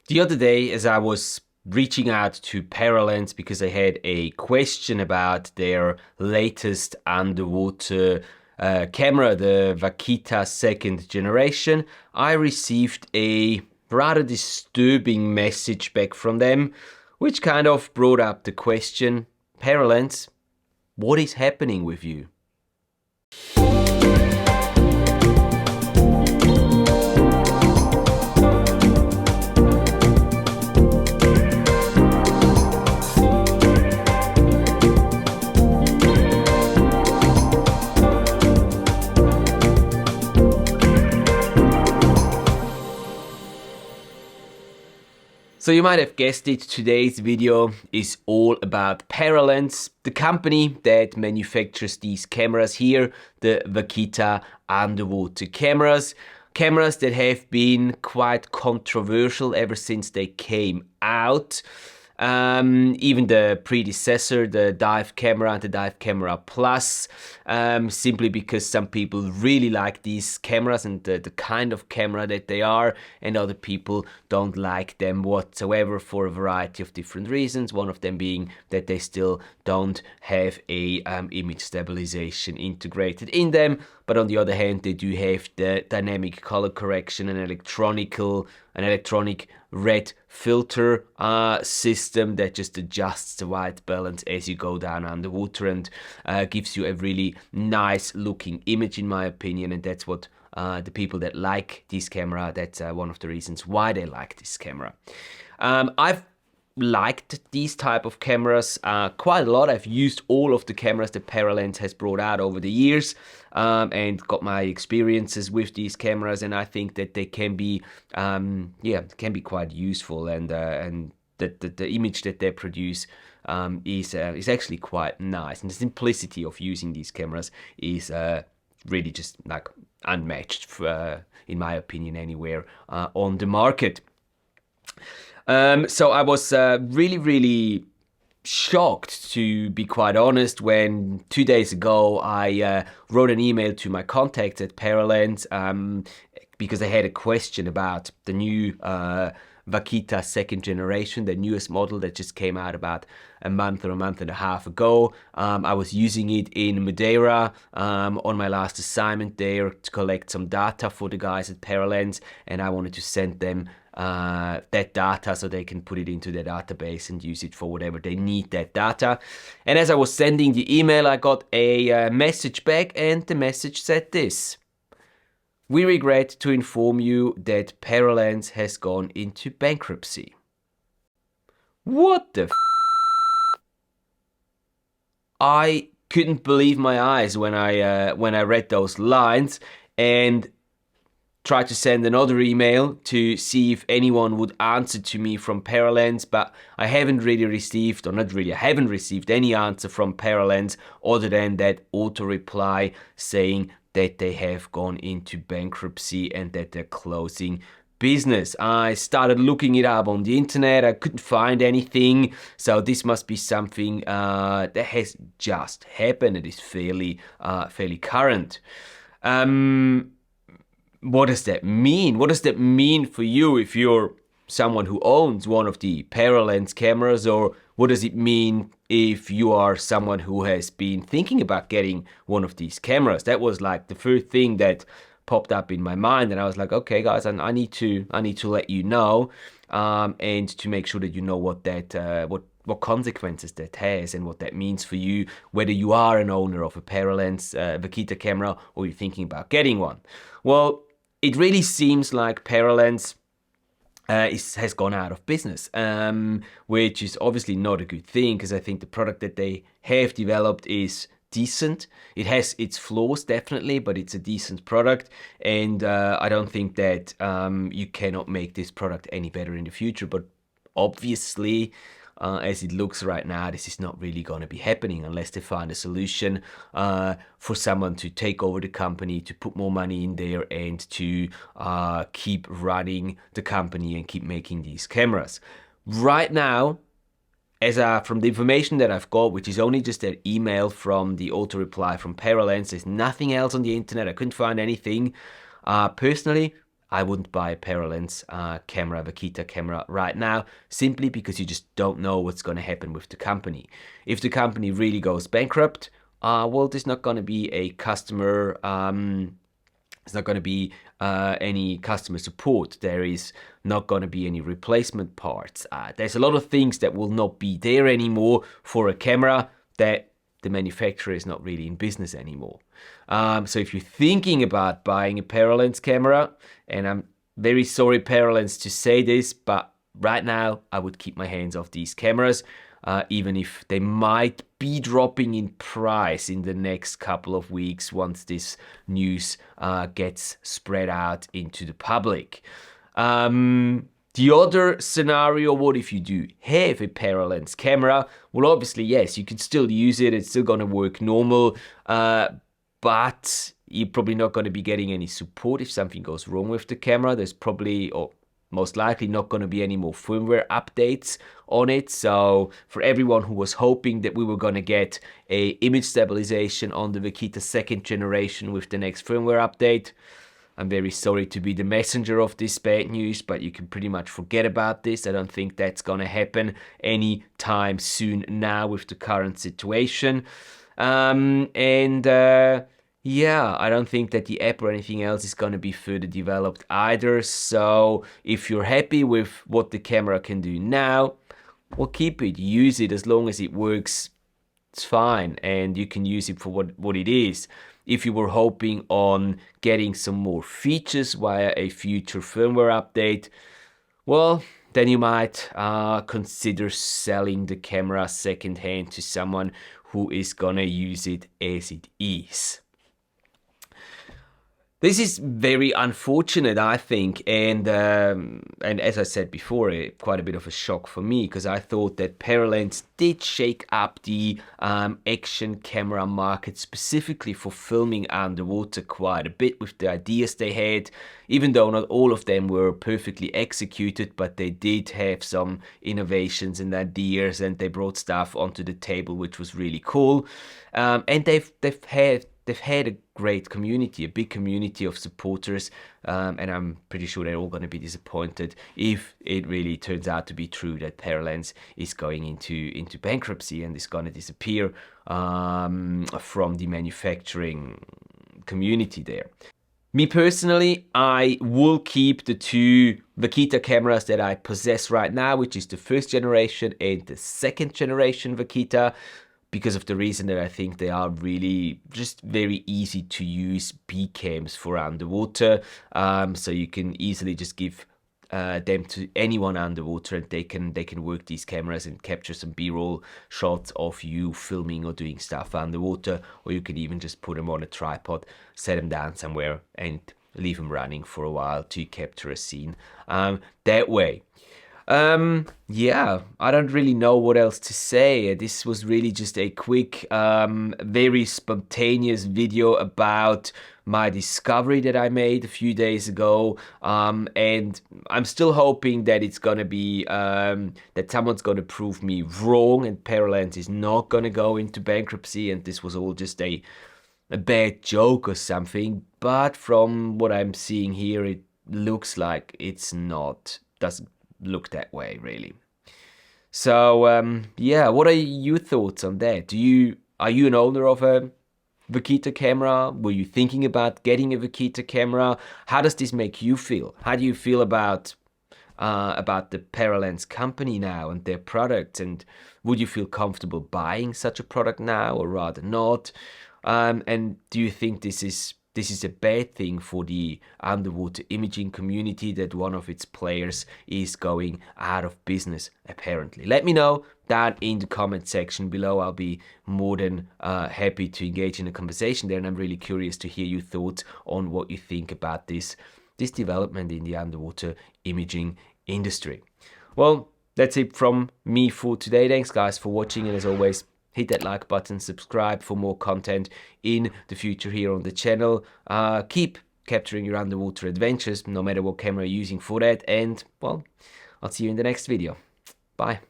The other day, as I was reaching out to Paralens because I had a question about their latest underwater camera, the Vaquita second generation, I received a rather disturbing message back from them, which kind of brought up the question, Paralens, what is happening with you? So you might have guessed it, today's video is all about Paralenz, the company that manufactures these cameras here, the Vaquita underwater cameras. Cameras that have been quite controversial ever since they came out. Even the predecessor, the dive camera and the dive camera plus, simply because some people really like these cameras and the kind of camera that they are, and other people don't like them whatsoever for a variety of different reasons. One of them being that they still don't have a image stabilization integrated in them, but on the other hand they do have the dynamic color correction and electronic red filter system that just adjusts the white balance as you go down underwater and gives you a really nice looking image, in my opinion. And that's what the people that like this camera, that's one of the reasons why they like this camera. I've liked these type of cameras quite a lot. I've used all of the cameras that Paralenz has brought out over the years and got my experiences with these cameras, and I think that they can be can be quite useful, and the image that they produce is actually quite nice, and the simplicity of using these cameras is really just like unmatched in my opinion anywhere on the market. So I was really shocked, to be quite honest, when 2 days ago I wrote an email to my contacts at Paralenz because I had a question about the new Vaquita second generation, the newest model that just came out about a month or a month and a half ago. I was using it in Madeira on my last assignment there to collect some data for the guys at Paralenz, and I wanted to send them that data so they can put it into their database and use it for whatever they need that data. And as I was sending the email, I got a message back, and the message said this: "We regret to inform you that Paralenz has gone into bankruptcy." What the I couldn't believe my eyes when I read those lines, and tried to send another email to see if anyone would answer to me from Paralenz, but I haven't received any answer from Paralenz other than that auto reply saying that they have gone into bankruptcy and that they're closing business. I started looking it up on the internet. I couldn't find anything, so this must be something that has just happened. It is fairly current. What does that mean? What does that mean for you if you're someone who owns one of the Paralenz cameras, or what does it mean if you are someone who has been thinking about getting one of these cameras? That was like the first thing that popped up in my mind, and I was like, okay guys, I need to let you know and to make sure that you know what consequences that has and what that means for you, whether you are an owner of a Paralenz Vaquita camera or you're thinking about getting one. Well, it really seems like Paralenz has gone out of business, which is obviously not a good thing, because I think the product that they have developed is decent. It has its flaws, definitely, but it's a decent product, and I don't think that you cannot make this product any better in the future. But obviously, as it looks right now, this is not really going to be happening unless they find a solution for someone to take over the company, to put more money in there, and to keep running the company and keep making these cameras. Right now, from the information that I've got, which is only just an email from the auto reply from Paralenz, there's nothing else on the internet. I couldn't find anything. Personally, I wouldn't buy a Paralenz camera, Vaquita camera right now, simply because you just don't know what's going to happen with the company. If the company really goes bankrupt, well, there's not going to be a customer, there's not going to be any customer support. There is not going to be any replacement parts. There's a lot of things that will not be there anymore for a camera that the manufacturer is not really in business anymore. So if you're thinking about buying a Paralenz camera, and I'm very sorry, Paralenz, to say this, but right now I would keep my hands off these cameras, even if they might be dropping in price in the next couple of weeks once this news gets spread out into the public. The other scenario, what if you do have a Paralenz camera? Well, obviously, yes, you can still use it. It's still going to work normal, but you're probably not going to be getting any support if something goes wrong with the camera. There's probably, or most likely, not going to be any more firmware updates on it. So for everyone who was hoping that we were going to get a image stabilization on the Vaquita 2nd generation with the next firmware update, I'm very sorry to be the messenger of this bad news, but you can pretty much forget about this. I don't think that's going to happen anytime soon now with the current situation. Yeah, I don't think that the app or anything else is going to be further developed either. So if you're happy with what the camera can do now, well, keep it, use it as long as it works. It's fine, and you can use it for what it is. If you were hoping on getting some more features via a future firmware update, well, then you might consider selling the camera secondhand to someone who is gonna use it as it is. This is very unfortunate, I think, and as I said before, quite a bit of a shock for me, because I thought that Paralenz did shake up the action camera market specifically for filming underwater quite a bit with the ideas they had, even though not all of them were perfectly executed, but they did have some innovations and ideas, and they brought stuff onto the table which was really cool, and they've had a great community, a big community of supporters, and I'm pretty sure they're all going to be disappointed if it really turns out to be true that Paralenz is going into bankruptcy and is going to disappear from the manufacturing community there. Me personally, I will keep the two Vaquita cameras that I possess right now, which is the 1st generation and the 2nd generation Vaquita, because of the reason that I think they are really just very easy to use B cams for underwater. So you can easily just give them to anyone underwater, and they can work these cameras and capture some B-roll shots of you filming or doing stuff underwater, or you can even just put them on a tripod, set them down somewhere, and leave them running for a while to capture a scene that way. Yeah, I don't really know what else to say. This was really just a quick, very spontaneous video about my discovery that I made a few days ago, and I'm still hoping that it's gonna be, that someone's gonna prove me wrong and Paralenz is not gonna go into bankruptcy and this was all just a bad joke or something, but from what I'm seeing here, it looks like it's not, doesn't look that way really. So yeah, what are your thoughts on that? Are you an owner of a Vaquita camera? Were you thinking about getting a Vaquita camera? How does this make you feel? How do you feel about the Paralenz company now and their products, and would you feel comfortable buying such a product now or rather not? And do you think this is a bad thing for the underwater imaging community that one of its players is going out of business, apparently? Let me know down in the comment section below. I'll be more than happy to engage in a conversation there, and I'm really curious to hear your thoughts on what you think about this development in the underwater imaging industry. Well, that's it from me for today. Thanks guys for watching, and as always, hit that like button, subscribe for more content in the future here on the channel. Keep capturing your underwater adventures, no matter what camera you're using for that. And, well, I'll see you in the next video. Bye.